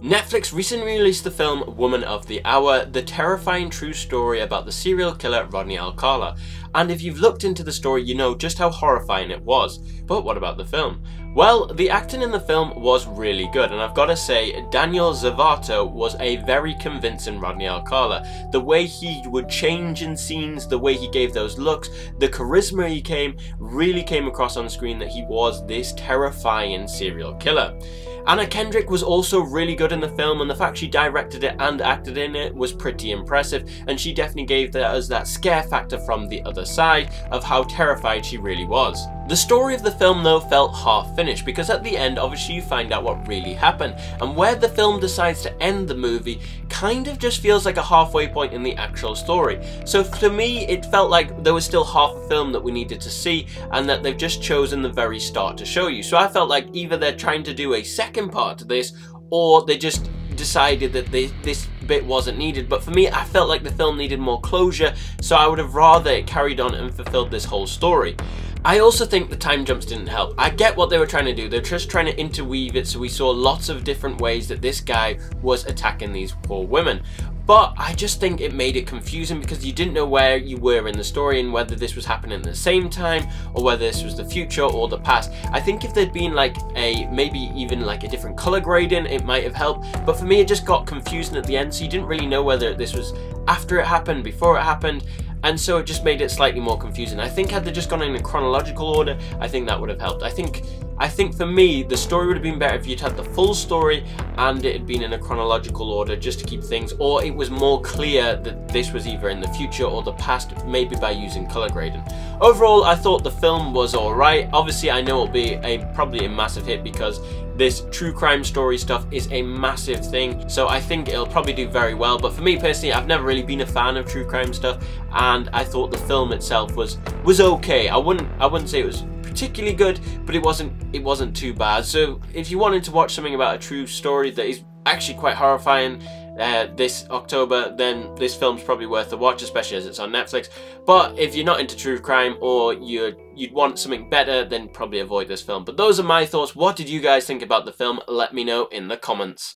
Netflix recently released the film Woman of the Hour, the terrifying true story about the serial killer Rodney Alcala. And if you've looked into the story, you know just how horrifying it was. But what about the film? Well, the acting in the film was really good, and I've got to say, Daniel Zavato was a very convincing Rodney Alcala. The way he would change in scenes, the way he gave those looks, the charisma he really came across on screen that he was this terrifying serial killer. Anna Kendrick was also really good in the film, and the fact she directed it and acted in it was pretty impressive, and she definitely gave us that scare factor from the other side of how terrified she really was. The story of the film though felt half finished, because at the end obviously you find out what really happened, and where the film decides to end the movie kind of just feels like a halfway point in the actual story. So to me it felt like there was still half a film that we needed to see, and that they've just chosen the very start to show you. So I felt like either they're trying to do a second part to this, or they just decided that this bit wasn't needed. But for me, I felt like the film needed more closure, so I would have rather it carried on and fulfilled this whole story. I also think the time jumps didn't help. I get what they were trying to do. They're just trying to interweave it, so we saw lots of different ways that this guy was attacking these poor women. But I just think it made it confusing, because you didn't know where you were in the story and whether this was happening at the same time or whether this was the future or the past. I think if there'd been like maybe even like a different color grading, it might have helped. But for me, it just got confusing at the end, so you didn't really know whether this was after it happened, before it happened. And so it just made it slightly more confusing. I think had they just gone in a chronological order, I think that would have helped. I think for me, the story would have been better if you'd had the full story and it had been in a chronological order, just to keep things, or it was more clear that this was either in the future or the past, maybe by using color grading. Overall, I thought the film was alright. Obviously, I know it'll be probably a massive hit, because this true crime story stuff is a massive thing, so I think it'll probably do very well. But for me personally, I've never really been a fan of true crime stuff, and I thought the film itself was okay. I wouldn't say it was particularly good, but it wasn't too bad. So if you wanted to watch something about a true story that is actually quite horrifying this October, then this film's probably worth a watch, especially as it's on Netflix. But if you're not into true crime, or you'd want something better, then probably avoid this film. But those are my thoughts. What did you guys think about the film? Let me know in the comments.